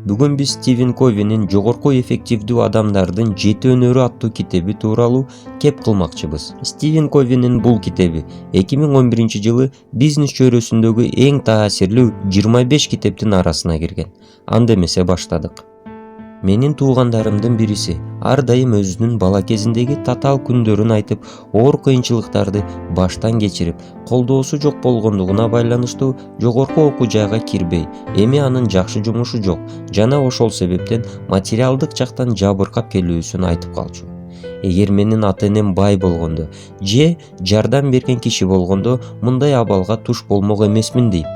Бүгүн биз Стивен Ковинин «Жогорку эффективдүү адамдардын 7 өнөрү» аттуу китеби тууралуу кеп кылмакчыбыз. Стивен Ковинин бул китеби 2011-жылы бизнес чөйрөсүндөгү эң таасирлүү 25 китептин арасына кирген. Анда эмесе баштадык. Менин туугандарымдын бириси ар дайым өзүнүн бала кезиндеги татаал күндөрүн айтып, оор кыйынчылыктарды баштан кечирип, колдоосу жок болгондугуна байланыштуу жогорку окуу жайга кирбей, эми анын жакшы жумушу жок жана ошол себептен материалдык жактан жабыркап келүүсүн айтып калчу. Эгер менин ата-энем бай болгондо же жардам берген киши болгондо мындай абалга туш болмок эмесмин дейт.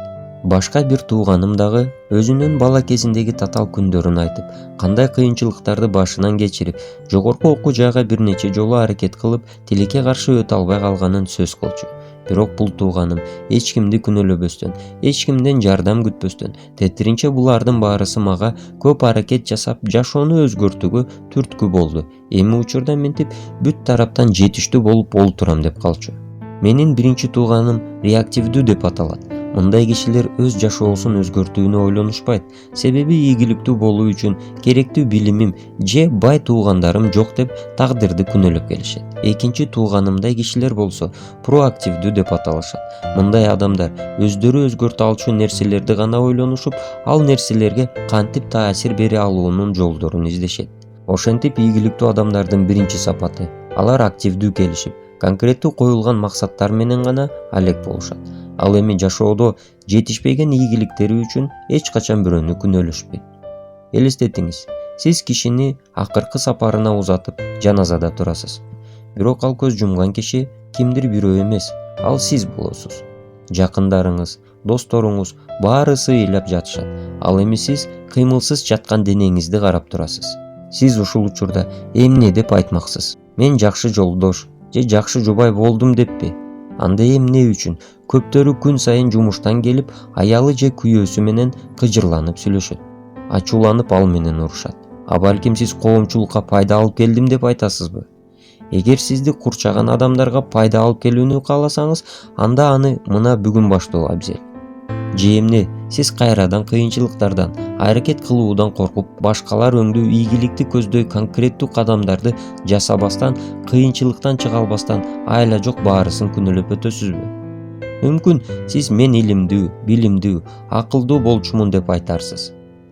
Башка бир тууганым дагы өзүнүн бала кезиндеги татаал күндөрүн айтып, кандай кыйынчылыктарды башынан кечирип, жогорку окуу жайга бир нече жолу аракет кылып, тилекке каршы өтө албай калганын сөз кылчу. Бирок бул тууганым эч кимди күнөөлөбөстөн, эч кимден жардам күтпөстөн, тетиринче булардын баарысы мага көп аракет жасап, жашоону өзгөртүүгө түрткү болду. Эми учурда мынтип бүт тараптан жетиштүү болуп олтурам деп калчу. Менин биринчи тууганым реактивдүү деп аталат. Мындай кишилер өз жашоосун өзгөртүүнү ойлонушпайт, себеби ийгиликтүү болуу үчүн керектүү билимим же бай туугандарым жок деп тагдырды күнөөлөп келишет. Экинчи тууганымдай кишилер болсо проактивдүү деп аталышат. Мындай адамдар өздөрү өзгөртө алчу нерселерди гана ойлонушуп, ал нерселерге кантип таасир бере алуунун жолдорун издешет. Ошентип ийгиликтүү адамдардын биринчи сапаты алар активдүү келишип, конкреттүү коюлган максаттар менен гана алек болушат. Ал эми жашоодо жетишпеген ийгиликтери үчүн эч качан бирөөнү күнөөлөшпөйт. Элестетиңиз, сиз кишини акыркы сапарына узатып, жаназада турасыз. Бирок ал көз жумган киши кимдир бирөө эмес, ал сиз болосуз. Жакындарыңыз, досторуңуз баары сыйлап жатышат. Ал эми сиз кыймылсыз жаткан денеңизди карап турасыз. Сиз ушул учурда эмне деп айтмаксыз? Мен жакшы жолдош же жакшы жубай болдум деппи? Анда эмне үчүн көптөрү күн сайын жумуштан келип, аялы же күйөөсү менен кыжырланып сүйлөшөт, ачууланып ал менен урушат. А балким сиз коомчулукка пайда алып келдим деп айтасызбы? Эгер сизди курчаган адамдарга пайда алып келүүнү кааласаңыз, анда аны мына бүгүн баштоо абзел. Же эмне сиз кайрадан кыйынчылыктардан, аракет кылуудан коркуп, башкалар өңдүү ийгиликти көздөй конкреттүү кадамдарды жасабастан, кыйынчылыктан чыга албастан айла жок баарысын күнөөлөп өтөсүзбү? Мүмкүн сиз мен илимдүү, билимдүү, акылдуу болчумун деп айтарсыз.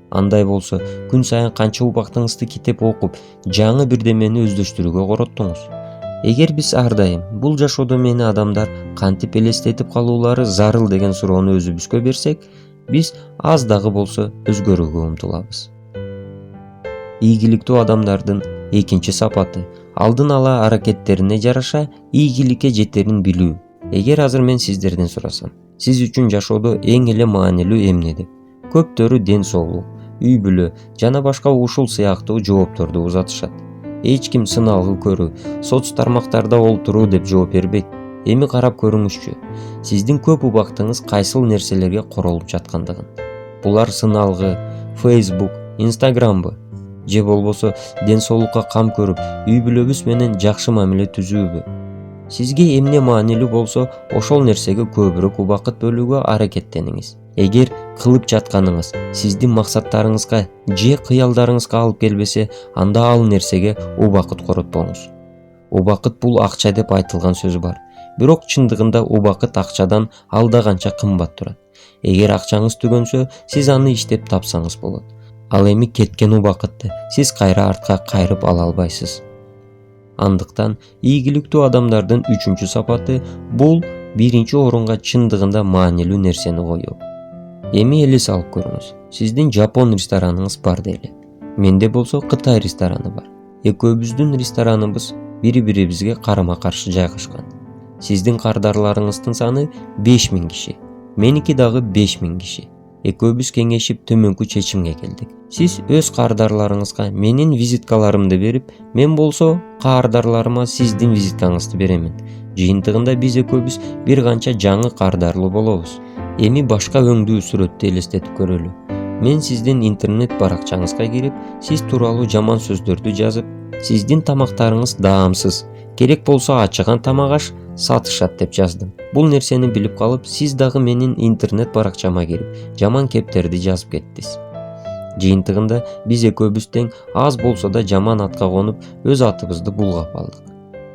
Андай болсо, күн сайын канча убактыңызды китеп окуп, жаңы бирдемени өздөштүрүүгө короттуңуз? Эгер биз ар дайым бул жашоодо мени адамдар кантип элестетип калуулары зарыл деген суроону өзүбүзгө берсек, биз аз дагы болсо өзгөрүүгө умтулабыз. Ийгиликтүү адамдардын экинчи сапаты алдын ала аракеттерине жараша ийгиликке жетерин билүү. Эгер азыр мен сиздерден сурасам, сиз үчүн жашоодо эң эле маанилүү эмне деп? Көптөрү ден соолук, үй бүлө жана башка ушул сыяктуу жоопторду узатышат. Эч ким сыналгы көрүү, соц тармактарда олтуруу деп жооп бербейт. Эми карап көрүңүзчү, сиздин көп убактыңыз кайсыл нерселерге королуп жаткандыгын. Булар сыналгы, Facebook, Instagramбы? Же болбосо ден соолукка кам көрүп, үй бүлөбүз менен жакшы мамиле түзүүбү? Сизге эмне маанилүү болсо, ошол нерсеге көбүрөөк убакыт бөлүүгө аракеттениңиз. Эгер кылып жатканыңыз сиздин максаттарыңызга же кыялдарыңызга алып келбесе, анда ал нерсеге убакыт коротпоңуз. Убакыт бул акча деп айтылган сөз бар. Бирок чындыгында убакыт акчадан алда канча кымбат турат. Эгер акчаңыз түгөнсө, сиз аны иштеп тапсаңыз болот. Ал эми кеткен убакытты сиз кайра артка кайрып ала албайсыз. Андыктан ийгиликтүү адамдардын үчүнчү сапаты бул биринчи орунга чындыгында маанилүү нерсени коюу. Эми элес алып көрүңүз. Сиздин Жапон рестораныңыз бар дейли. Менде болсо Кытай рестораны бар. Экөөбүздүн рестораныбыз бири-бирибизге карама-каршы жайгашкан. Сиздин кардарларыңыздын саны 5000 киши. Меники дагы 5000 киши. Экөөбүз кеңешип төмөнкү чечимге келдик. Сиз өз кардарларыңызга менин визиткаларымды берип, мен болсо кардарларыма сиздин визиткаңызды беремин. Жыйынтыгында биз экөөбүз бир канча жаңы кардарлуу болобуз. Эми башка өңдүү сүрөттү элестетип көрөлү. Мен сиздин интернет баракчаңызга кирип, сиз тууралуу жаман сөздөрдү жазып, сиздин тамактарыңыз даамсыз, керек болсо ачыган тамак аш сатышат деп жаздым. Бул нерсени билип калып, сиз дагы менин интернет баракчама кирип, жаман кептерди жазып кеттиз. Жыйынтыгында биз экөөбүз тең аз болсо да жаман атка конуп өз атыбызды булгап алдык.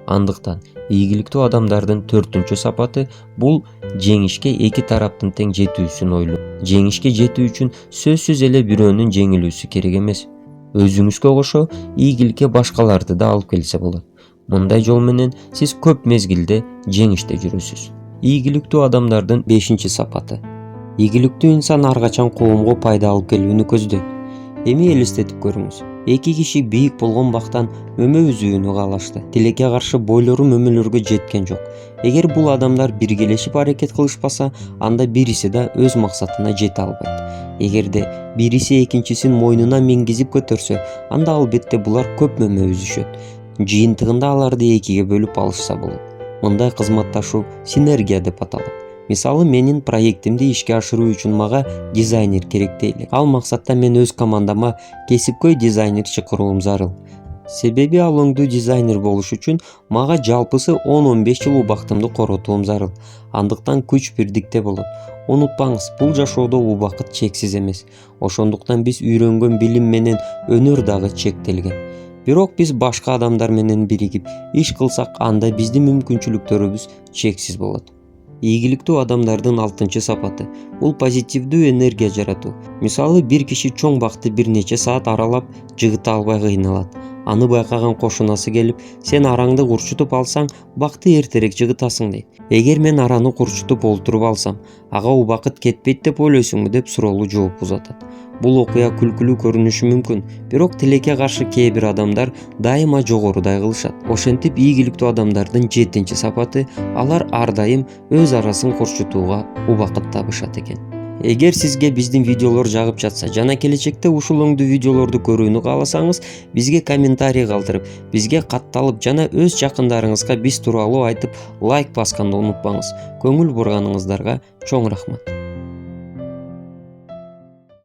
Андыктан ийгиликтүү адамдардын 4-чү сапаты бул жеңишке эки тараптын тең жетүүсүн ойлоо. Жеңишке жетүү үчүн сөзсүз эле бирөөнүн жеңилүүсү керек эмес. Өзүңүзгө кошо ийгиликке башкаларды да алып келсе болот. Мындай жол менен сиз көп мезгилде жеңиште жүрөсүз. Ийгиликтүү адамдардын 5-чи сапаты. Ийгиликтүү инсан ар качан коомго пайда алып келүүнү көздөйт. Эми элестетип көрүңүз. Эки киши бийик болгон бактан мөмө үзүүнү каалашты. Тилекке каршы бойлору мөмөлөргө жеткен жок. Эгер бул адамдар биргелешип аракет кылышпаса, анда бириси да өз максатына жете албайт. Эгерде бириси экинчисин мойнуна мингизип көтөрсө, анда албетте булар көп мөмө үзүшөт. Жыйынтыгында аларды экиге бөлүп алышса болот. Мындай кызматташуу синергия деп аталат. Мисалы, менин проектимди ишке ашыруу үчүн мага дизайнер керек дейли. Ал максатта мен өз командама кесипкөй дизайнер чакыруум зарыл. Себеби ал оңдуу дизайнер болуш үчүн мага жалпысы 10-15 жыл убактымды коротуум зарыл. Андыктан күч бирдикте болот. Унутпаңыз, бул жашоодо убакыт чексиз эмес. Ошондуктан биз үйрөнгөн билим менен өнөр дагы чектелген. Бирок биз башка адамдар менен биригип иш кылсак, анда биздин мүмкүнчүлүктөрүбүз чексиз болот. Ийгиликтүү адамдардын 6-чы сапаты бул позитивдүү энергия жаратуу. Мисалы, бир киши чоң бакты бир нече саат аралап жыгыта албай кыйналат. Аны байкаган кошунасы келип, сен араңды курчутуп алсаң, бакты эртерээк жыгытасың дейт. Эгер мен араны курчутуп олтуруп алсам, ага убакыт кетпейт деп ойлойсуңбу деп суроолуу жооп узатат. Бул окуя күлкүлүү көрүнүшү мүмкүн, бирок тилекке каршы кээ бир адамдар дайыма жогорудай кылышат. Ошентип ийгиликтүү адамдардын 7-чи сапаты алар ар дайым өз арасын курчутууга убакыт табышат экен. Эгер сизге биздин видеолор жагып жатса жана келечекте ушул өңдүү видеолорду көрүүнү кааласаңыз, бизге комментарий калтырып, бизге катталып жана өз жакындарыңызга биз тууралуу айтып лайк басканды унутпаңыз. Көңүл бурганыңыздарга чоң рахмат.